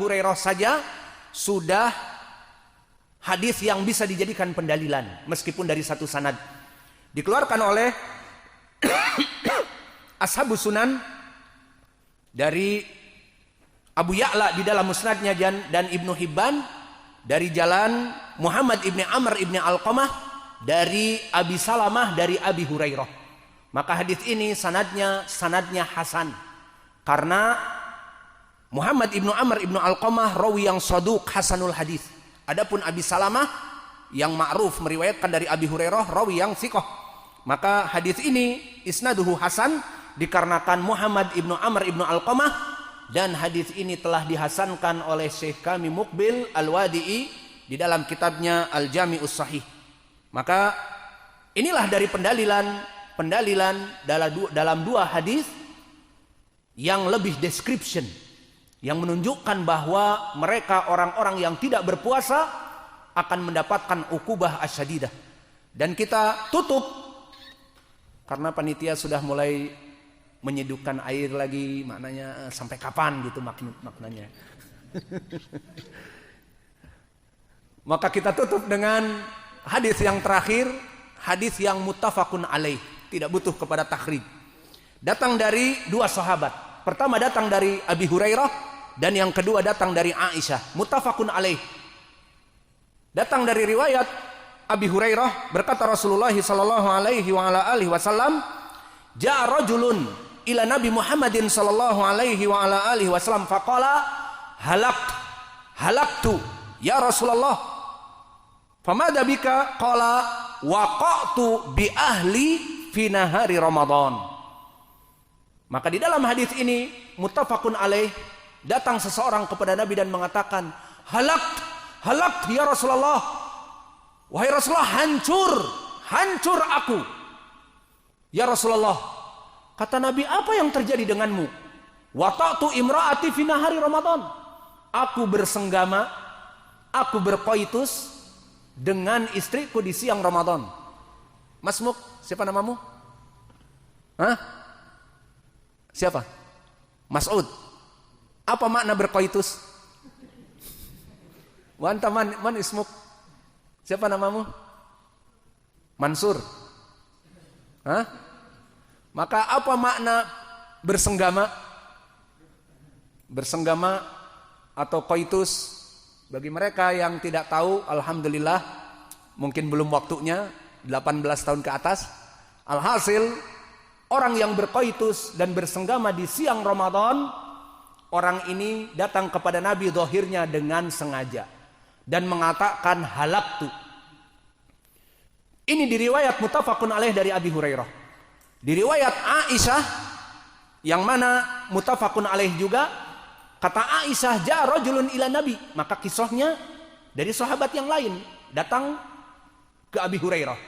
Hurairah saja sudah hadis yang bisa dijadikan pendalilan meskipun dari satu sanad. Dikeluarkan oleh Ashabus Sunan dari Abu Ya'la di dalam musnadnya dan Ibnu Hibban dari jalan Muhammad ibni Amr ibni Alqamah dari Abi Salamah dari Abi Hurairah. Maka hadis ini sanadnya hasan karena Muhammad ibnu Amr ibnu Alqamah rawi yang saduq hasanul hadis. Adapun Abi Salamah yang ma'ruf meriwayatkan dari Abi Hurairah rawi yang thiqah. Maka hadis ini isnaduhu hasan dikarenakan Muhammad ibnu Amr ibnu Alqamah, dan hadis ini telah dihasankan oleh Syekh kami Muqbil Al-Wadi'i di dalam kitabnya Al-Jami'us Sahih. Maka inilah dari pendalilan dalam dua hadis yang lebih description, yang menunjukkan bahwa mereka orang-orang yang tidak berpuasa akan mendapatkan ukubah asyadidah. Dan kita tutup karena panitia sudah mulai menyedukkan air lagi, maknanya sampai kapan gitu maknanya. Maka kita tutup dengan hadis yang terakhir, hadis yang muttafaqun alaih, tidak butuh kepada takhrij. Datang dari dua sahabat. Pertama datang dari Abi Hurairah dan yang kedua datang dari Aisyah, muttafaqun alaih. Datang dari riwayat Abi Hurairah, berkata Rasulullah sallallahu alaihi wasallam, "Ja'a rajulun ila Nabi Muhammadin sallallahu alaihi wa ala alihi wasallam faqala halaktu ya Rasulullah, famada bika, qala waqa'tu bi ahli fi nahari Ramadan." Maka di dalam hadis ini muttafaqun alaih, datang seseorang kepada Nabi dan mengatakan, halakt ya Rasulullah, wahai Rasulullah, hancur aku ya Rasulullah. Kata Nabi, apa yang terjadi denganmu? Wata'tu imra'ati fi nahari Ramadan. Aku bersenggama, aku berkoitus dengan istriku di siang Ramadan. Mas Muk, siapa namamu? Hah? Siapa? Mas'ud. Apa makna berkoitus? Wa anta man ismuk? Siapa namamu? Mansur. Hah? Maka apa makna bersenggama? Bersenggama atau koitus, bagi mereka yang tidak tahu, alhamdulillah mungkin belum waktunya, 18 tahun ke atas. Alhasil orang yang berkoitus dan bersenggama di siang Ramadan, orang ini datang kepada Nabi zahirnya dengan sengaja dan mengatakan halaktu. Ini diriwayat muttafaqun alaih dari Abi Hurairah. Di riwayat Aisyah yang mana muttafaqun alaih juga, kata Aisyah, ja'a rajulun ila Nabi, maka kisahnya dari sahabat yang lain datang ke Abi Hurairah.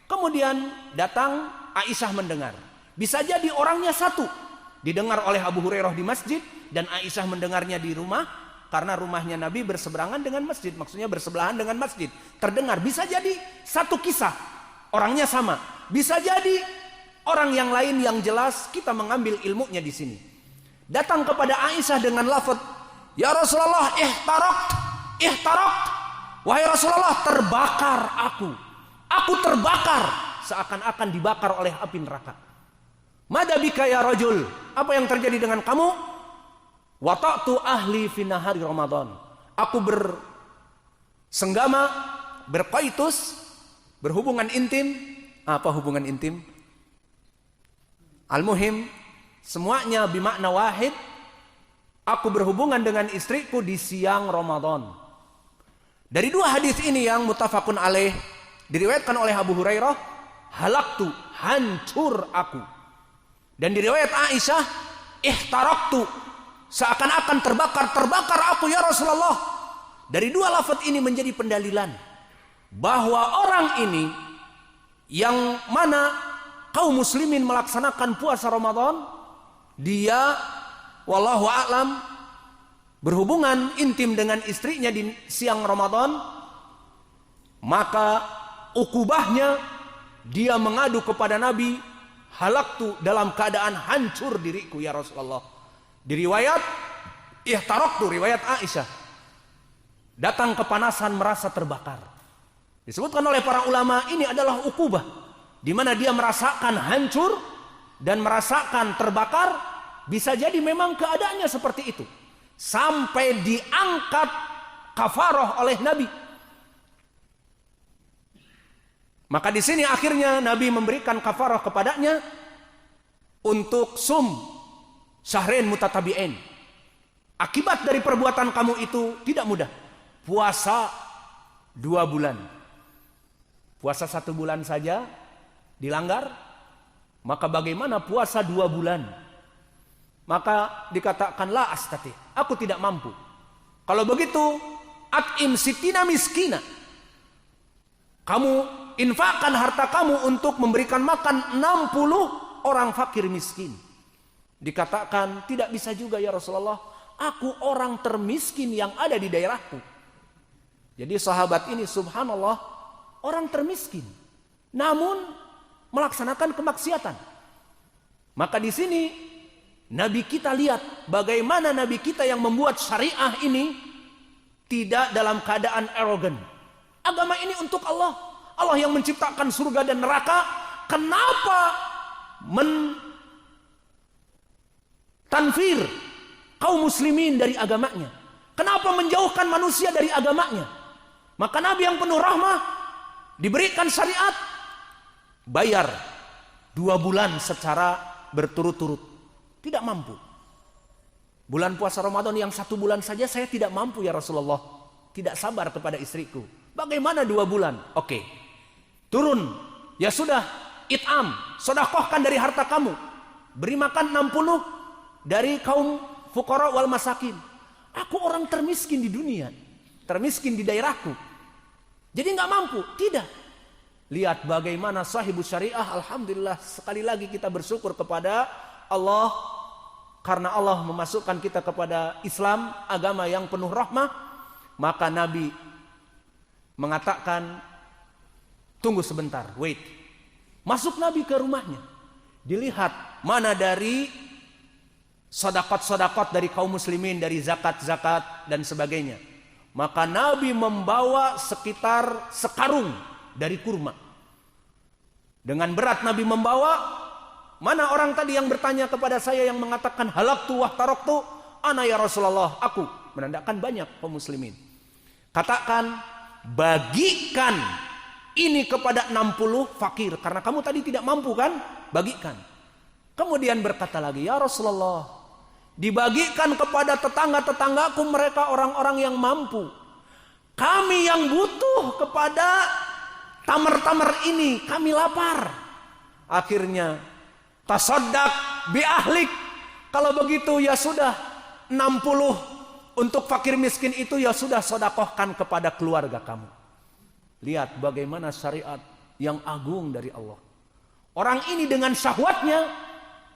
Kemudian datang Aisyah mendengar. Bisa jadi orangnya satu, didengar oleh Abu Hurairah di masjid dan Aisyah mendengarnya di rumah, karena rumahnya Nabi berseberangan dengan masjid, maksudnya bersebelahan dengan masjid. Terdengar, bisa jadi satu kisah, orangnya sama. Bisa jadi orang yang lain yang jelas kita mengambil ilmunya di sini. Datang kepada Aisyah dengan lafaz, "Ya Rasulullah, ihtarakt. Wahai Rasulullah, terbakar aku. Aku terbakar seakan-akan dibakar oleh api neraka." "Mada bika ya rajul?" Apa yang terjadi dengan kamu? "Wata'tu ahli fi nahari Ramadan." Aku bersenggama, berkoitus, berhubungan intim. Apa hubungan intim? Al-muhim, semuanya bimakna wahid. Aku berhubungan dengan istriku di siang Ramadan. Dari dua hadis ini yang muttafaqun alaih, diriwayatkan oleh Abu Hurairah, halaktu, hancur aku. Dan diriwayat Aisyah, ihtaraktu, seakan-akan terbakar aku ya Rasulullah. Dari dua lafaz ini menjadi pendalilan bahwa orang ini yang mana kaum muslimin melaksanakan puasa Ramadan, dia wallahu a'lam berhubungan intim dengan istrinya di siang Ramadan, maka ukubahnya dia mengadu kepada Nabi, halaktu, dalam keadaan hancur diriku ya Rasulullah. Di riwayat Ihtaraqtu, riwayat Aisyah. Datang kepanasan, merasa terbakar. Disebutkan oleh para ulama ini adalah ukubah, di mana dia merasakan hancur dan merasakan terbakar. Bisa jadi memang keadaannya seperti itu. Sampai diangkat kafarah oleh Nabi. Maka di sini akhirnya Nabi memberikan kafarah kepadanya untuk syahrain mutatabi'ain. Akibat dari perbuatan kamu itu tidak mudah. Puasa 2 bulan. Puasa 1 bulan saja dilanggar, maka bagaimana puasa 2 bulan? Maka dikatakan la astati, aku tidak mampu. Kalau begitu, at'im sitina miskina. Kamu infakkan harta kamu untuk memberikan makan 60 orang fakir miskin. Dikatakan tidak bisa juga ya Rasulullah, aku orang termiskin yang ada di daerahku. Jadi sahabat ini subhanallah orang termiskin, namun melaksanakan kemaksiatan. Maka di sini Nabi kita lihat bagaimana Nabi kita yang membuat syariah ini tidak dalam keadaan arogan. Agama ini untuk Allah. Allah yang menciptakan surga dan neraka. Kenapa tanfir kaum muslimin dari agamanya? Kenapa menjauhkan manusia dari agamanya? Maka Nabi yang penuh rahmah diberikan syariat bayar 2 bulan secara berturut-turut. Tidak mampu. Bulan puasa Ramadan yang 1 bulan saja saya tidak mampu ya Rasulullah. Tidak sabar kepada istriku. Bagaimana 2 bulan? Oke. Turun. Ya sudah. It'am. Sedekahkan dari harta kamu. Beri makan 60 dari kaum fuqara wal masakin. Aku orang termiskin di dunia. Termiskin di daerahku. Jadi nggak mampu. Tidak. Lihat bagaimana sahibus syariah. Alhamdulillah sekali lagi kita bersyukur kepada Allah. Karena Allah memasukkan kita kepada Islam. Agama yang penuh rahmah. Maka Nabi mengatakan, tunggu sebentar, wait. Masuk Nabi ke rumahnya. Dilihat mana dari sedekah-sedekah dari kaum muslimin, dari zakat-zakat dan sebagainya. Maka Nabi membawa sekitar sekarung dari kurma. Dengan berat Nabi membawa. Mana orang tadi yang bertanya kepada saya yang mengatakan halaktu wahtaroktu, ana ya Rasulullah, aku. Menandakan banyak kaum muslimin. Katakan, bagikan ini kepada 60 fakir. Karena kamu tadi tidak mampu kan? Bagikan. Kemudian berkata lagi, ya Rasulullah, dibagikan kepada tetangga-tetanggaku, mereka orang-orang yang mampu. Kami yang butuh kepada tamar-tamar ini, kami lapar. Akhirnya tasaddaq bi ahlik. Kalau begitu ya sudah 60 untuk fakir miskin itu ya sudah sedekahkan kepada keluarga kamu. Lihat bagaimana syariat yang agung dari Allah. Orang ini dengan syahwatnya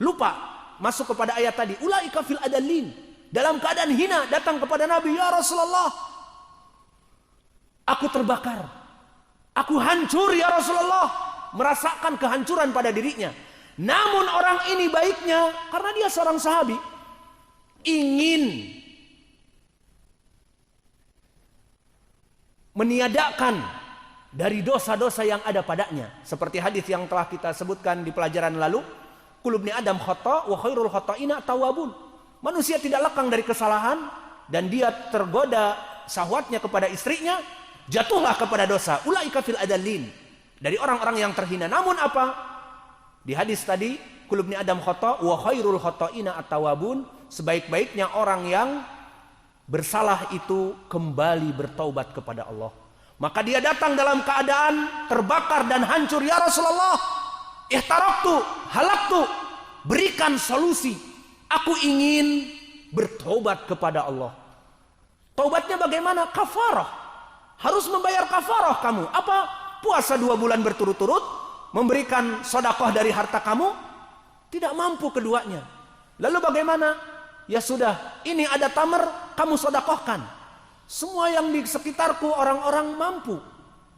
lupa masuk kepada ayat tadi, ulaika fil adallin. Dalam keadaan hina datang kepada Nabi, ya Rasulullah, aku terbakar, aku hancur ya Rasulullah. Merasakan kehancuran pada dirinya. Namun orang ini baiknya, karena dia seorang sahabi, ingin meniadakan dari dosa-dosa yang ada padanya. Seperti hadis yang telah kita sebutkan di pelajaran lalu, kullu ibni Adam khata' wa khairul khata'ina tawwabun. Manusia tidak lekang dari kesalahan dan dia tergoda syahwatnya kepada istrinya, jatuhlah kepada dosa. Ulaika fil adallin. Dari orang-orang yang terhina. Namun apa? Di hadis tadi, kullu ibni Adam khata' wa khairul khata'ina tawwabun. Sebaik-baiknya orang yang bersalah itu kembali bertaubat kepada Allah. Maka dia datang dalam keadaan terbakar dan hancur. Ya Rasulullah, ihtaraqtu, halaktu, berikan solusi. Aku ingin bertobat kepada Allah. Taubatnya bagaimana? Kafarah. Harus membayar kafarah kamu. Apa? Puasa 2 bulan berturut-turut, memberikan sedekah dari harta kamu. Tidak mampu keduanya. Lalu bagaimana? Ya sudah, ini ada tamar, kamu sedekahkan. Semua yang di sekitarku orang-orang mampu.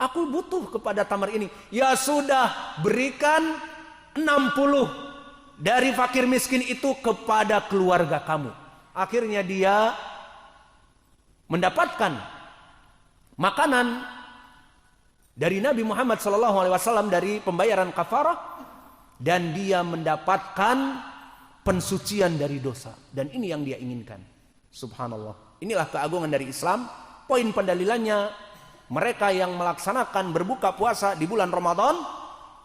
Aku butuh kepada tamar ini. Ya sudah, berikan 60 dari fakir miskin itu kepada keluarga kamu. akhirnya dia mendapatkan makanan dari Nabi Muhammad SAW dari pembayaran kafarah, dan dia mendapatkan pensucian dari dosa, dan ini yang dia inginkan. Subhanallah, inilah keagungan dari Islam. Poin pendalilannya, mereka yang melaksanakan berbuka puasa di bulan Ramadan,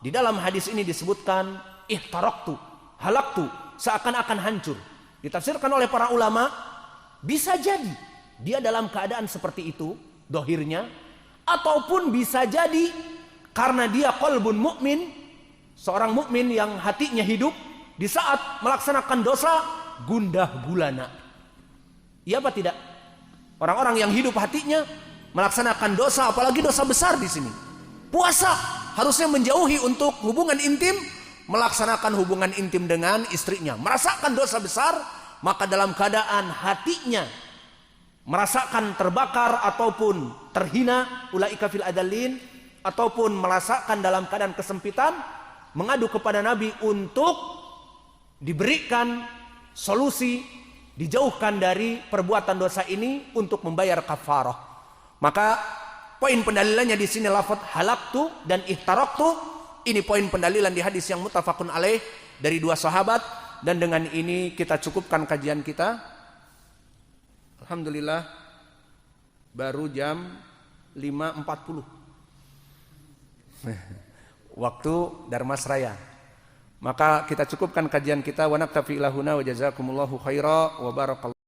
di dalam hadis ini disebutkan ihtaraktu, halaktu, seakan-akan hancur. Ditafsirkan oleh para ulama, bisa jadi dia dalam keadaan seperti itu dohirnya, ataupun bisa jadi karena dia qalbun mukmin, seorang mukmin yang hatinya hidup, di saat melaksanakan dosa gundah gulana. Iya apa tidak? Orang-orang yang hidup hatinya melaksanakan dosa, apalagi dosa besar di sini. Puasa harusnya menjauhi untuk hubungan intim, melaksanakan hubungan intim dengan istrinya, merasakan dosa besar, maka dalam keadaan hatinya merasakan terbakar ataupun terhina, ulaika fil adallin, ataupun merasakan dalam keadaan kesempitan, mengadu kepada Nabi untuk diberikan solusi, dijauhkan dari perbuatan dosa ini untuk membayar kafarah. Maka poin pendalilannya di sini lafaz halaktu dan ihtaraktu. Ini poin pendalilan di hadis yang muttafaqun alaih dari dua sahabat, dan dengan ini kita cukupkan kajian kita. Alhamdulillah baru jam 5.40 waktu Darmas Raya. Maka kita cukupkan kajian kita. Wa naktafi ilahuna wa jazakumullahu khaira wa barakallahu.